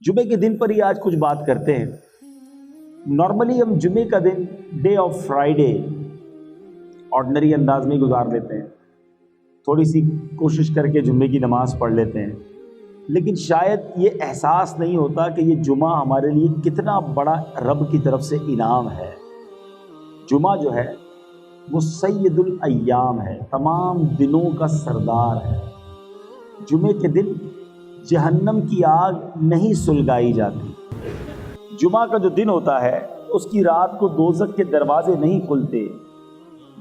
جمعے کے دن پر ہی آج کچھ بات کرتے ہیں۔ نارملی ہم جمعے کا دن ڈے آف فرائیڈے آرڈنری انداز میں گزار لیتے ہیں، تھوڑی سی کوشش کر کے جمعے کی نماز پڑھ لیتے ہیں، لیکن شاید یہ احساس نہیں ہوتا کہ یہ جمعہ ہمارے لیے کتنا بڑا رب کی طرف سے انعام ہے۔ جمعہ جو ہے وہ سید الایام ہے، تمام دنوں کا سردار ہے۔ جمعے کے دن جہنم کی آگ نہیں سلگائی جاتی۔ جمعہ کا جو دن ہوتا ہے اس کی رات کو دوزخ کے دروازے نہیں کھلتے۔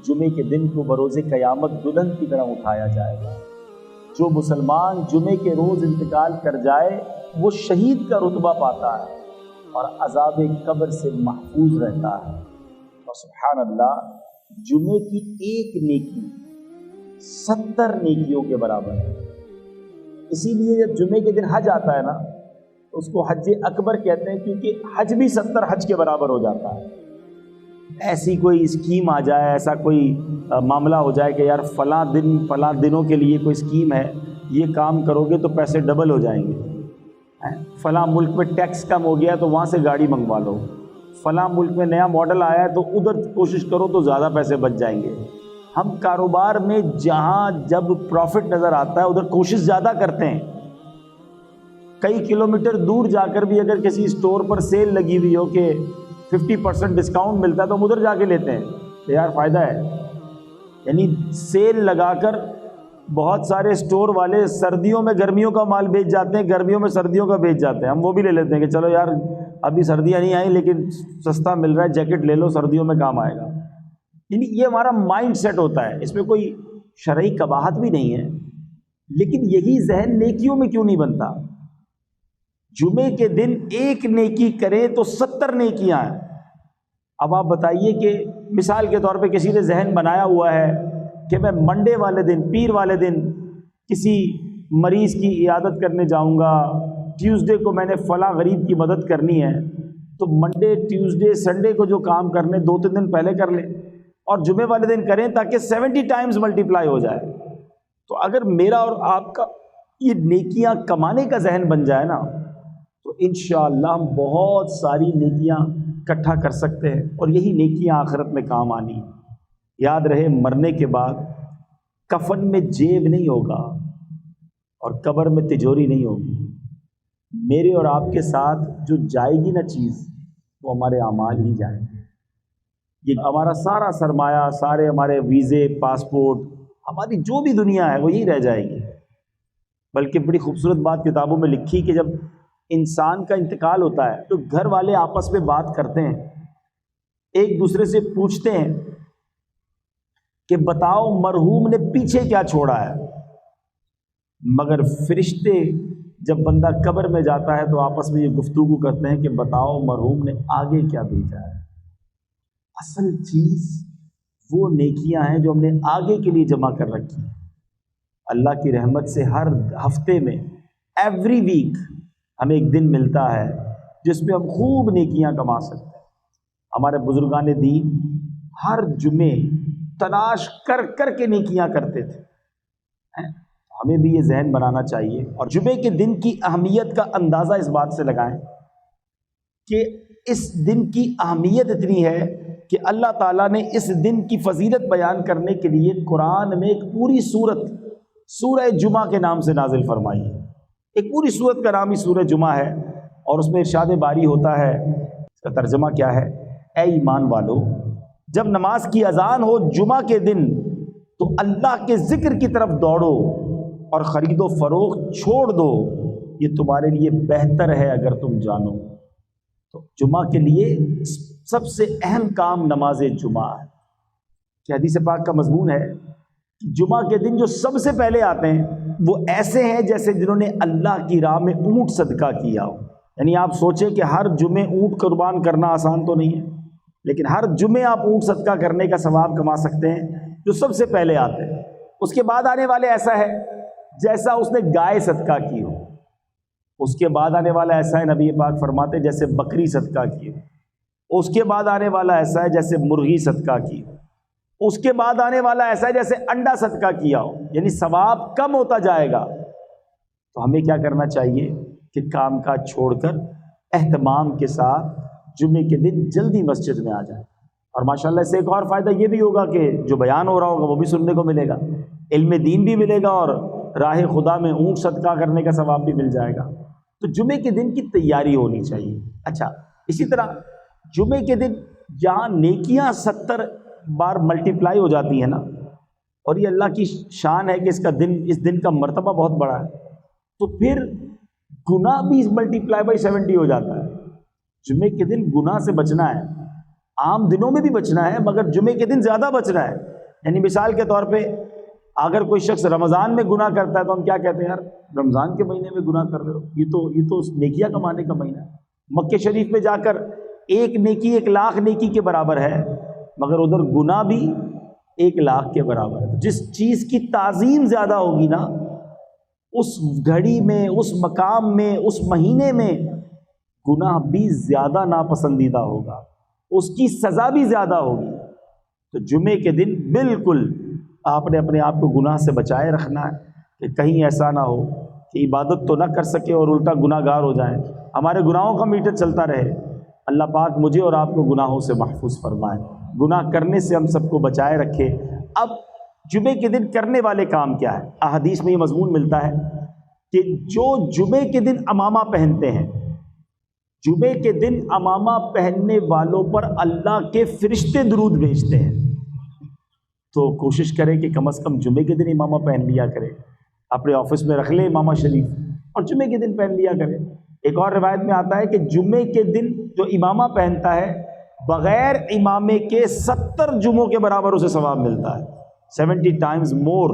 جمعے کے دن کو بروز قیامت دلہن کی طرح اٹھایا جائے گا۔ جو مسلمان جمعے کے روز انتقال کر جائے وہ شہید کا رتبہ پاتا ہے اور عذاب قبر سے محفوظ رہتا ہے۔ اور سبحان اللہ، جمعے کی ایک نیکی 70 نیکیوں کے برابر ہے۔ اسی لیے جب جمعے کے دن حج آتا ہے نا تو اس کو حج اکبر کہتے ہیں، کیونکہ حج بھی 70 حج کے برابر ہو جاتا ہے۔ ایسی کوئی اسکیم آ جائے، ایسا کوئی معاملہ ہو جائے کہ یار فلاں دن فلاں دنوں کے لیے کوئی اسکیم ہے، یہ کام کرو گے تو پیسے ڈبل ہو جائیں گے، فلاں ملک میں ٹیکس کم ہو گیا تو وہاں سے گاڑی منگوا لو، فلاں ملک میں نیا ماڈل آیا ہے تو ادھر کوشش کرو تو زیادہ پیسے بچ جائیں گے۔ ہم کاروبار میں جہاں جب پروفٹ نظر آتا ہے ادھر کوشش زیادہ کرتے ہیں۔ کئی کلومیٹر دور جا کر بھی اگر کسی اسٹور پر سیل لگی ہوئی ہو کہ 50% ڈسکاؤنٹ ملتا ہے تو ہم ادھر جا کے لیتے ہیں کہ یار فائدہ ہے۔ یعنی سیل لگا کر بہت سارے اسٹور والے سردیوں میں گرمیوں کا مال بیچ جاتے ہیں، گرمیوں میں سردیوں کا بیچ جاتے ہیں، ہم وہ بھی لے لیتے ہیں کہ چلو یار ابھی سردیاں نہیں آئیں لیکن سستا مل رہا ہے، جیکٹ لے لو سردیوں میں کام آئے گا۔ یعنی یہ ہمارا مائنڈ سیٹ ہوتا ہے، اس میں کوئی شرعی قباحت بھی نہیں ہے، لیکن یہی ذہن نیکیوں میں کیوں نہیں بنتا؟ جمعے کے دن ایک نیکی کرے تو 70 نیکیاں ہیں۔ اب آپ بتائیے کہ مثال کے طور پہ کسی نے ذہن بنایا ہوا ہے کہ میں منڈے والے دن، پیر والے دن کسی مریض کی عیادت کرنے جاؤں گا، ٹیوزڈے کو میں نے فلاں غریب کی مدد کرنی ہے، تو منڈے ٹیوزڈے سنڈے کو جو کام کرنے 2-3 دن پہلے کر لیں اور جمعے والے دن کریں تاکہ 70 ٹائمز ملٹیپلائی ہو جائے۔ تو اگر میرا اور آپ کا یہ نیکیاں کمانے کا ذہن بن جائے نا تو انشاءاللہ ہم بہت ساری نیکیاں اکٹھا کر سکتے ہیں، اور یہی نیکیاں آخرت میں کام آنی ہیں۔ یاد رہے، مرنے کے بعد کفن میں جیب نہیں ہوگا اور قبر میں تجوری نہیں ہوگی۔ میرے اور آپ کے ساتھ جو جائے گی نا چیز وہ ہمارے اعمال ہی جائیں گے۔ یہ ہمارا سارا سرمایہ، سارے ہمارے ویزے، پاسپورٹ، ہماری جو بھی دنیا ہے وہ یہی رہ جائے گی۔ بلکہ بڑی خوبصورت بات کتابوں میں لکھی کہ جب انسان کا انتقال ہوتا ہے تو گھر والے آپس میں بات کرتے ہیں، ایک دوسرے سے پوچھتے ہیں کہ بتاؤ مرحوم نے پیچھے کیا چھوڑا ہے، مگر فرشتے جب بندہ قبر میں جاتا ہے تو آپس میں یہ گفتگو کرتے ہیں کہ بتاؤ مرحوم نے آگے کیا بھیجا ہے۔ اصل چیز وہ نیکیاں ہیں جو ہم نے آگے کے لیے جمع کر رکھی ہیں۔ اللہ کی رحمت سے ہر ہفتے میں ایوری ویک ہمیں ایک دن ملتا ہے جس میں ہم خوب نیکیاں کما سکتے ہیں۔ ہمارے بزرگان دین ہر جمعے تلاش کر کر کے نیکیاں کرتے تھے۔ ہمیں بھی یہ ذہن بنانا چاہیے، اور جمعے کے دن کی اہمیت کا اندازہ اس بات سے لگائیں کہ اس دن کی اہمیت اتنی ہے کہ اللہ تعالیٰ نے اس دن کی فضیلت بیان کرنے کے لیے قرآن میں ایک پوری سورت سورہ جمعہ کے نام سے نازل فرمائی ہے۔ ایک پوری سورت کا نام ہی سورہ جمعہ ہے، اور اس میں ارشاد باری ہوتا ہے، اس کا ترجمہ کیا ہے؟ اے ایمان والو، جب نماز کی اذان ہو جمعہ کے دن تو اللہ کے ذکر کی طرف دوڑو اور خرید و فروخت چھوڑ دو، یہ تمہارے لیے بہتر ہے اگر تم جانو۔ تو جمعہ کے لیے سب سے اہم کام نماز جمعہ ہے کہ حدیث پاک کا مضمون ہے کہ جمعہ کے دن جو سب سے پہلے آتے ہیں وہ ایسے ہیں جیسے جنہوں نے اللہ کی راہ میں اونٹ صدقہ کیا ہو۔ یعنی آپ سوچیں کہ ہر جمعے اونٹ قربان کرنا آسان تو نہیں ہے، لیکن ہر جمعے آپ اونٹ صدقہ کرنے کا ثواب کما سکتے ہیں جو سب سے پہلے آتے ہیں۔ اس کے بعد آنے والے ایسا ہے جیسا اس نے گائے صدقہ کی ہو، اس کے بعد آنے والا ایسا ہے، نبی پاک فرماتے جیسے بکری صدقہ کی ہو، اس کے بعد آنے والا ایسا ہے جیسے مرغی صدقہ کی ہو، اس کے بعد آنے والا ایسا ہے جیسے انڈا صدقہ کیا ہو۔ یعنی ثواب کم ہوتا جائے گا۔ تو ہمیں کیا کرنا چاہیے کہ کام کاج چھوڑ کر اہتمام کے ساتھ جمعے کے دن جلدی مسجد میں آ جائیں. اور ماشاءاللہ اس سے ایک اور فائدہ یہ بھی ہوگا کہ جو بیان ہو رہا ہوگا وہ بھی سننے کو ملے گا، علم دین بھی ملے گا، اور راہ خدا میں اونٹ صدقہ کرنے کا ثواب بھی مل جائے گا. تو جمعے کے دن کی تیاری ہونی چاہیے. اچھا، اسی طرح جمعے کے دن جہاں نیکیاں 70 بار ملٹیپلائی ہو جاتی ہیں نا، اور یہ اللہ کی شان ہے کہ اس دن کا مرتبہ بہت بڑا ہے، تو پھر گناہ بھی ملٹیپلائی بائی 70 ہو جاتا ہے. جمعے کے دن گناہ سے بچنا ہے، عام دنوں میں بھی بچنا ہے مگر جمعے کے دن زیادہ بچنا ہے. یعنی مثال کے طور پہ اگر کوئی شخص رمضان میں گناہ کرتا ہے تو ہم کیا کہتے ہیں، یار رمضان کے مہینے میں گناہ کر رہے ہو، یہ تو نیکیاں کمانے کا مہینہ ہے. مکہ شریف میں جا کر ایک نیکی 1,00,000 نیکی کے برابر ہے، مگر ادھر گناہ بھی 1,00,000 کے برابر ہے. جس چیز کی تعظیم زیادہ ہوگی نا، اس گھڑی میں، اس مقام میں، اس مہینے میں گناہ بھی زیادہ ناپسندیدہ ہوگا، اس کی سزا بھی زیادہ ہوگی. تو جمعے کے دن بالکل آپ نے اپنے آپ کو گناہ سے بچائے رکھنا ہے کہ کہیں ایسا نہ ہو کہ عبادت تو نہ کر سکے اور الٹا گناہ گار ہو جائیں. ہمارے گناہوں کا میٹر چلتا رہے. اللہ پاک مجھے اور آپ کو گناہوں سے محفوظ فرمائے، گناہ کرنے سے ہم سب کو بچائے رکھے. اب جمعے کے دن کرنے والے کام کیا ہے؟ احادیث میں یہ مضمون ملتا ہے کہ جو جمعے کے دن عمامہ پہنتے ہیں، جمعے کے دن عمامہ پہننے والوں پر اللہ کے فرشتے درود بھیجتے ہیں. تو کوشش کرے کہ کم از کم جمعے کے دن امامہ پہن لیا کرے، اپنے آفس میں رکھ لے امامہ شریف اور جمعے کے دن پہن لیا کرے. ایک اور روایت میں آتا ہے کہ جمعے کے دن جو امامہ پہنتا ہے بغیر امامے کے 70 جمعوں کے برابر اسے ثواب ملتا ہے. 70 ٹائمز مور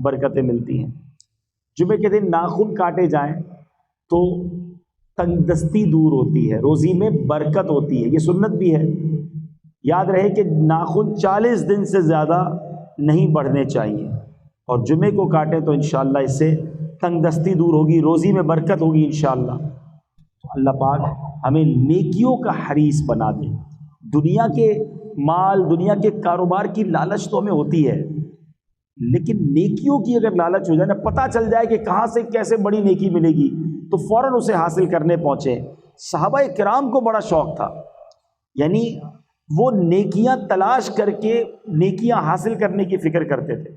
برکتیں ملتی ہیں. جمعے کے دن ناخن کاٹے جائیں تو تنگ دستی دور ہوتی ہے، روزی میں برکت ہوتی ہے. یہ سنت بھی ہے. یاد رہے کہ ناخن 40 دن سے زیادہ نہیں بڑھنے چاہیے، اور جمعے کو کاٹیں تو انشاءاللہ اس سے تنگ دستی دور ہوگی، روزی میں برکت ہوگی انشاءاللہ. تو اللہ پاک ہمیں نیکیوں کا حریص بنا دے. دنیا کے مال، دنیا کے کاروبار کی لالچ تو ہمیں ہوتی ہے، لیکن نیکیوں کی اگر لالچ ہو جائے نا، پتہ چل جائے کہ کہاں سے کیسے بڑی نیکی ملے گی، تو فوراً اسے حاصل کرنے پہنچے. صحابہ کرام کو بڑا شوق تھا، یعنی وہ نیکیاں تلاش کر کے نیکیاں حاصل کرنے کی فکر کرتے تھے.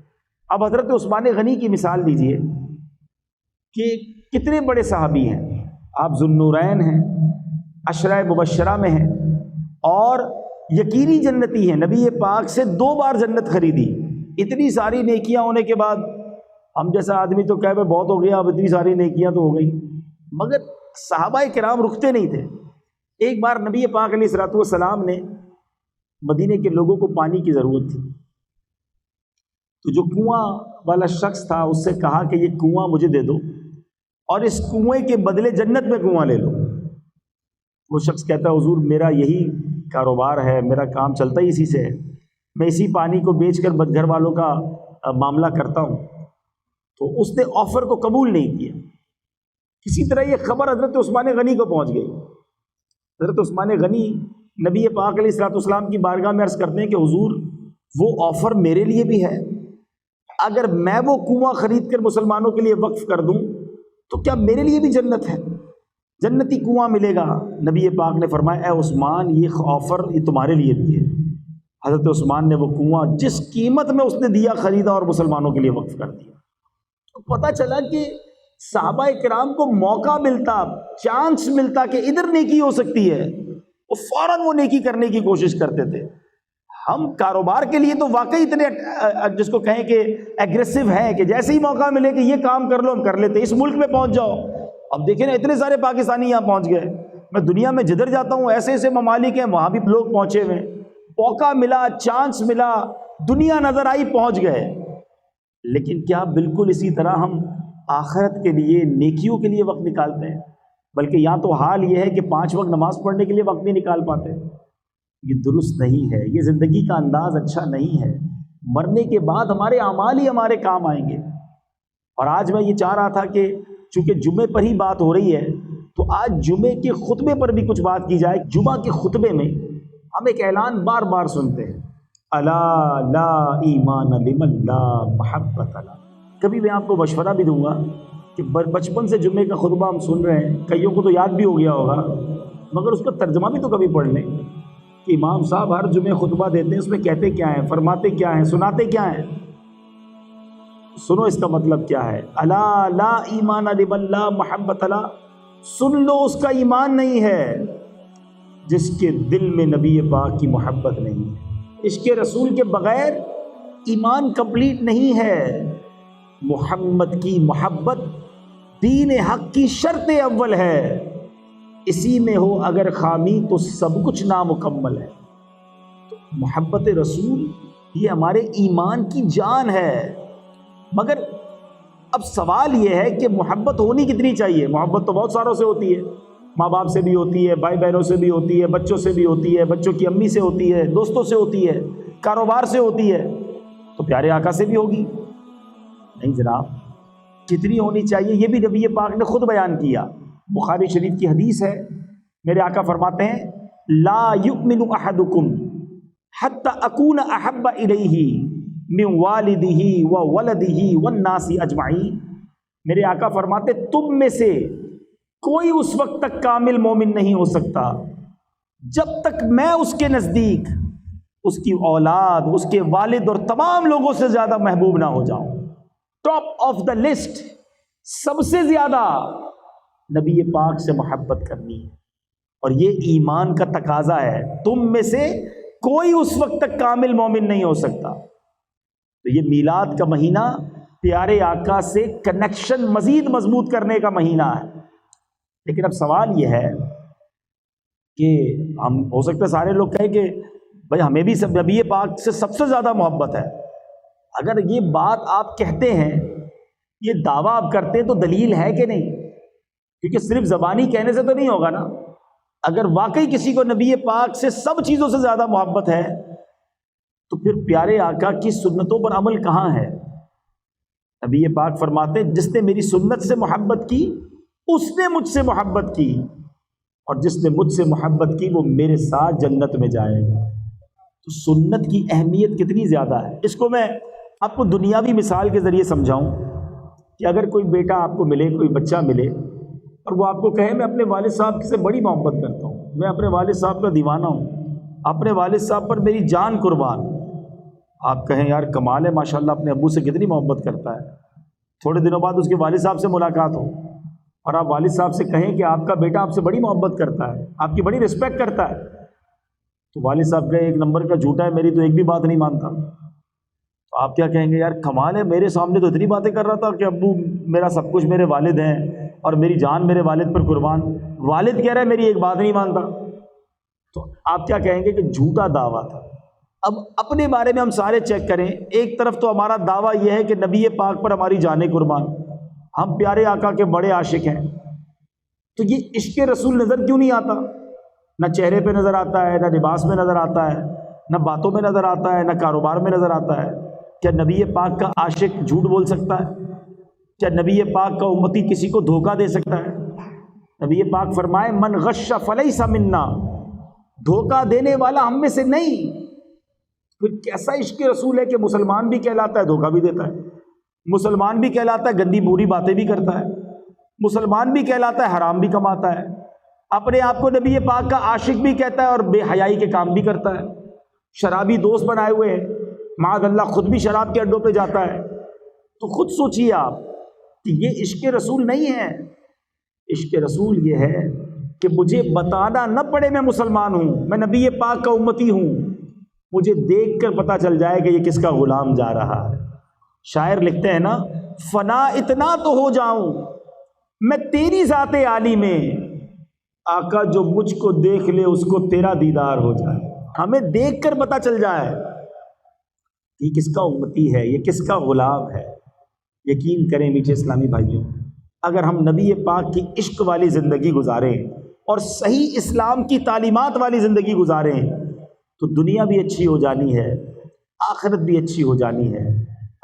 اب حضرت عثمان غنی کی مثال لیجئے کہ کتنے بڑے صحابی ہیں. آپ ذوالنورین ہیں، عشرہ مبشرہ میں ہیں، اور یقینی جنتی ہیں. نبی پاک سے 2 بار جنت خریدی. اتنی ساری نیکیاں ہونے کے بعد ہم جیسا آدمی تو کہے بہت ہو گیا، اب اتنی ساری نیکیاں تو ہو گئی، مگر صحابہ کرام رکتے نہیں تھے. ایک بار نبی پاک علیہ الصلوۃ والسلام نے مدینے کے لوگوں کو پانی کی ضرورت تھی، تو جو کنواں والا شخص تھا اس سے کہا کہ یہ کنواں مجھے دے دو اور اس کنویں کے بدلے جنت میں کنواں لے لو. وہ شخص کہتا ہے حضور میرا یہی کاروبار ہے، میرا کام چلتا ہی اسی سے ہے، میں اسی پانی کو بیچ کر گھر والوں کا معاملہ کرتا ہوں. تو اس نے آفر کو قبول نہیں کیا. کسی طرح یہ خبر حضرت عثمان غنی کو پہنچ گئی. حضرت عثمان غنی نبی پاک علیہ الصلوۃ والسلام کی بارگاہ میں عرض کرتے ہیں کہ حضور وہ آفر میرے لیے بھی ہے، اگر میں وہ کنواں خرید کر مسلمانوں کے لیے وقف کر دوں تو کیا میرے لیے بھی جنت ہے، جنتی کنواں ملے گا؟ نبی پاک نے فرمایا اے عثمان یہ آفر یہ تمہارے لیے بھی ہے. حضرت عثمان نے وہ کنواں جس قیمت میں اس نے دیا خریدا اور مسلمانوں کے لیے وقف کر دیا. تو پتہ چلا کہ صحابہ کرام کو موقع ملتا، چانس ملتا کہ ادھر نیکی ہو سکتی ہے، وہ فوراً وہ نیکی کرنے کی کوشش کرتے تھے. ہم کاروبار کے لیے تو واقعی اتنے جس کو کہیں کہ ایگریسو ہیں کہ جیسے ہی موقع ملے کہ یہ کام کر لو ہم کر لیتے. اس ملک میں پہنچ جاؤ، اب دیکھیں نا اتنے سارے پاکستانی یہاں پہنچ گئے. میں دنیا میں جدھر جاتا ہوں ایسے ایسے ممالک ہیں وہاں بھی لوگ پہنچے ہوئے. موقع ملا، چانس ملا، دنیا نظر آئی، پہنچ گئے. لیکن کیا بالکل اسی طرح ہم آخرت کے لیے، نیکیوں کے لیے وقت نکالتے ہیں؟ بلکہ یہاں تو حال یہ ہے کہ 5 وقت نماز پڑھنے کے لیے وقت نہیں نکال پاتے. یہ درست نہیں ہے، یہ زندگی کا انداز اچھا نہیں ہے. مرنے کے بعد ہمارے اعمال ہی ہمارے کام آئیں گے. اور آج میں یہ چاہ رہا تھا کہ چونکہ جمعے پر ہی بات ہو رہی ہے تو آج جمعے کے خطبے پر بھی کچھ بات کی جائے. جمعہ کے خطبے میں ہم ایک اعلان بار بار سنتے ہیں، الا لا ایمان لمن لا محبت لا. کبھی میں آپ کو مشورہ بھی دوں گا کہ بچپن سے جمعے کا خطبہ ہم سن رہے ہیں، کئیوں کو تو یاد بھی ہو گیا ہوگا، مگر اس کا ترجمہ بھی تو کبھی پڑھ لیں کہ امام صاحب ہر جمعے خطبہ دیتے ہیں، اس میں کہتے کیا ہیں، فرماتے کیا ہیں، سناتے کیا ہیں. سنو اس کا مطلب کیا ہے. الا لا ایمان لمن لا محبت له، سن لو اس کا ایمان نہیں ہے جس کے دل میں نبی پاک کی محبت نہیں ہے. عشق رسول کے بغیر ایمان کمپلیٹ نہیں ہے. محمد کی محبت دین حق کی شرط اول ہے، اسی میں ہو اگر خامی تو سب کچھ نامکمل ہے. تو محبت رسول یہ ہمارے ایمان کی جان ہے. مگر اب سوال یہ ہے کہ محبت ہونی کتنی چاہیے؟ محبت تو بہت ساروں سے ہوتی ہے، ماں باپ سے بھی ہوتی ہے، بھائی بہنوں سے بھی ہوتی ہے، بچوں سے بھی ہوتی ہے، بچوں کی امی سے ہوتی ہے، دوستوں سے ہوتی ہے، کاروبار سے ہوتی ہے، تو پیارے آقا سے بھی ہوگی؟ نہیں جناب. کتنی ہونی چاہیے یہ بھی نبی پاک نے خود بیان کیا. بخاری شریف کی حدیث ہے، میرے آقا فرماتے ہیں لا یؤمن احدکم حتی اکون احب الیہ من والدہ وولدہ والناس اجمعین. میرے آقا فرماتے تم میں سے کوئی اس وقت تک کامل مومن نہیں ہو سکتا جب تک میں اس کے نزدیک اس کی اولاد، اس کے والد اور تمام لوگوں سے زیادہ محبوب نہ ہو جاؤں. ٹاپ آف دا لسٹ، سب سے زیادہ نبی پاک سے محبت کرنی ہے، اور یہ ایمان کا تقاضا ہے. تم میں سے کوئی اس وقت تک کامل مومن نہیں ہو سکتا. تو یہ میلاد کا مہینہ پیارے آقا سے کنیکشن مزید مضبوط کرنے کا مہینہ ہے. لیکن اب سوال یہ ہے کہ ہم ہو سکتا ہے سارے لوگ کہیں کہ بھائی ہمیں بھی نبی پاک سے سب سے زیادہ محبت ہے. اگر یہ بات آپ کہتے ہیں، یہ دعویٰ آپ کرتے ہیں، تو دلیل ہے کہ نہیں؟ کیونکہ صرف زبانی کہنے سے تو نہیں ہوگا نا. اگر واقعی کسی کو نبی پاک سے سب چیزوں سے زیادہ محبت ہے تو پھر پیارے آقا کی سنتوں پر عمل کہاں ہے؟ نبی پاک فرماتے جس نے میری سنت سے محبت کی اس نے مجھ سے محبت کی، اور جس نے مجھ سے محبت کی وہ میرے ساتھ جنت میں جائے گا. تو سنت کی اہمیت کتنی زیادہ ہے. اس کو میں آپ کو دنیاوی مثال کے ذریعے سمجھاؤں کہ اگر کوئی بیٹا آپ کو ملے، کوئی بچہ ملے، اور وہ آپ کو کہے میں اپنے والد صاحب سے بڑی محبت کرتا ہوں، میں اپنے والد صاحب کا دیوانہ ہوں، اپنے والد صاحب پر میری جان قربان. آپ کہیں یار کمال ہے، ماشاءاللہ اپنے ابو سے کتنی محبت کرتا ہے. تھوڑے دنوں بعد اس کے والد صاحب سے ملاقات ہو اور آپ والد صاحب سے کہیں کہ آپ کا بیٹا آپ سے بڑی محبت کرتا ہے، آپ کی بڑی رسپیکٹ کرتا ہے، تو والد صاحب کہیں ایک نمبر کا جھوٹا ہے، میری تو ایک بھی بات نہیں مانتا. تو آپ کیا کہیں گے؟ یار کمال ہے، میرے سامنے تو اتنی باتیں کر رہا تھا کہ ابو میرا سب کچھ، میرے والد ہیں اور میری جان میرے والد پر قربان، والد کہہ رہا ہے میری ایک بات نہیں مانتا. تو آپ کیا کہیں گے کہ جھوٹا دعویٰ تھا. اب اپنے بارے میں ہم سارے چیک کریں. ایک طرف تو ہمارا دعویٰ یہ ہے کہ نبی پاک پر ہماری جانیں قربان، ہم پیارے آقا کے بڑے عاشق ہیں. تو یہ عشق رسول نظر کیوں نہیں آتا؟ نہ چہرے پہ نظر آتا ہے، نہ لباس میں نظر آتا ہے، نہ باتوں میں نظر آتا ہے، نہ کاروبار میں نظر آتا ہے. کیا نبی پاک کا عاشق جھوٹ بول سکتا ہے؟ کیا نبی پاک کا امتی کسی کو دھوکہ دے سکتا ہے؟ نبی پاک فرمائے من غش فلیس منا، دھوکہ دینے والا ہم میں سے نہیں. پھر کیسا عشق رسول ہے کہ مسلمان بھی کہلاتا ہے دھوکہ بھی دیتا ہے، مسلمان بھی کہلاتا ہے گندی بری باتیں بھی کرتا ہے، مسلمان بھی کہلاتا ہے حرام بھی کماتا ہے، اپنے آپ کو نبی پاک کا عاشق بھی کہتا ہے اور بے حیائی کے کام بھی کرتا ہے، شرابی دوست بنائے ہوئے ہیں، معاذ اللہ خود بھی شراب کے اڈوں پہ جاتا ہے. تو خود سوچئے آپ کہ یہ عشق رسول نہیں ہے. عشق رسول یہ ہے کہ مجھے بتانا نہ پڑے میں مسلمان ہوں، میں نبی پاک کا امتی ہوں، مجھے دیکھ کر پتہ چل جائے کہ یہ کس کا غلام جا رہا ہے. شاعر لکھتے ہیں نا، فنا اتنا تو ہو جاؤں میں تیری ذات عالی میں، آقا جو مجھ کو دیکھ لے اس کو تیرا دیدار ہو جائے. ہمیں دیکھ کر پتہ چل جائے یہ کس کا امتی ہے، یہ کس کا غلام ہے. یقین کریں میٹھے اسلامی بھائیوں، اگر ہم نبی پاک کی عشق والی زندگی گزاریں اور صحیح اسلام کی تعلیمات والی زندگی گزاریں تو دنیا بھی اچھی ہو جانی ہے، آخرت بھی اچھی ہو جانی ہے.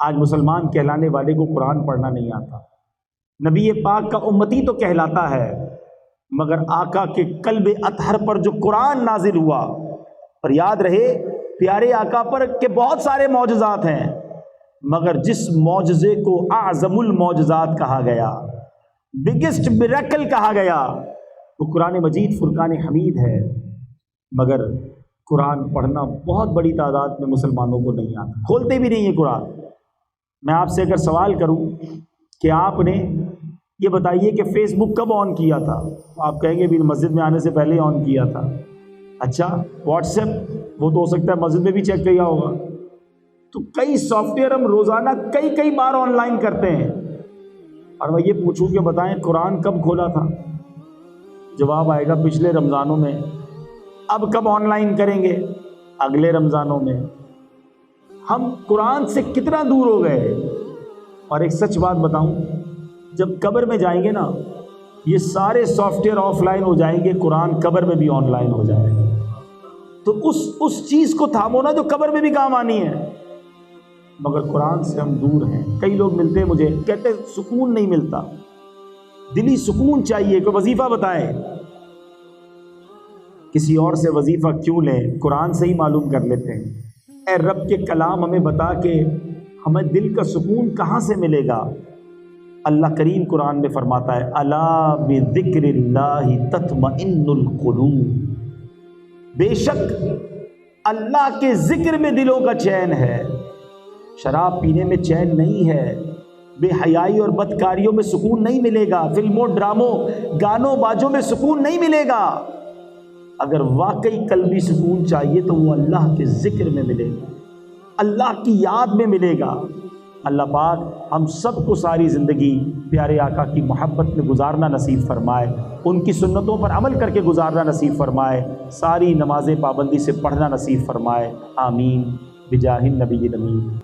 آج مسلمان کہلانے والے کو قرآن پڑھنا نہیں آتا، نبی پاک کا امتی تو کہلاتا ہے، مگر آقا کے قلب اطہر پر جو قرآن نازل ہوا، اور یاد رہے پیارے آقا پر کہ بہت سارے معجزات ہیں، مگر جس معجزے کو اعظم المعجزات کہا گیا بگیسٹ میریکل کہا گیا وہ قرآن مجید فرقان حمید ہے، مگر قرآن پڑھنا بہت بڑی تعداد میں مسلمانوں کو نہیں آتا، کھولتے بھی نہیں ہے قرآن۔ میں آپ سے اگر سوال کروں کہ آپ نے یہ بتائیے کہ فیس بک کب آن کیا تھا، آپ کہیں گے بھی مسجد میں آنے سے پہلے آن کیا تھا۔ اچھا واٹس ایپ وہ تو ہو سکتا ہے مسجد میں بھی چیک کیا ہوگا۔ تو کئی سافٹ ویئر ہم روزانہ کئی بار آن لائن کرتے ہیں، اور میں یہ پوچھوں کہ بتائیں قرآن کب کھولا تھا؟ جواب آئے گا پچھلے رمضانوں میں۔ اب کب آن لائن کریں گے؟ اگلے رمضانوں میں۔ ہم قرآن سے کتنا دور ہو گئے۔ اور ایک سچ بات بتاؤں، جب قبر میں جائیں گے نا، یہ سارے سافٹ ویئر آف لائن ہو جائیں گے، قرآن قبر میں بھی آن لائن ہو جائے گا۔ تو اس چیز کو تھامو نا جو قبر میں بھی کام آنی ہے، مگر قرآن سے ہم دور ہیں۔ کئی لوگ ملتے ہیں مجھے، کہتے ہیں سکون نہیں ملتا، دلی سکون چاہیے، کوئی وظیفہ بتائیں۔ کسی اور سے وظیفہ کیوں لیں، قرآن سے ہی معلوم کر لیتے ہیں۔ اے رب کے کلام ہمیں بتا کہ ہمیں دل کا سکون کہاں سے ملے گا۔ اللہ کریم قرآن میں فرماتا ہے الا بذکر اللہ تطمئن القلوب، بے شک اللہ کے ذکر میں دلوں کا چین ہے۔ شراب پینے میں چین نہیں ہے، بے حیائی اور بدکاریوں میں سکون نہیں ملے گا، فلموں ڈراموں گانوں باجوں میں سکون نہیں ملے گا۔ اگر واقعی قلبی سکون چاہیے تو وہ اللہ کے ذکر میں ملے گا، اللہ کی یاد میں ملے گا۔ اللہ پاک ہم سب کو ساری زندگی پیارے آقا کی محبت میں گزارنا نصیب فرمائے، ان کی سنتوں پر عمل کر کے گزارنا نصیب فرمائے، ساری نمازیں پابندی سے پڑھنا نصیب فرمائے، آمین بجاہ النبی الامین۔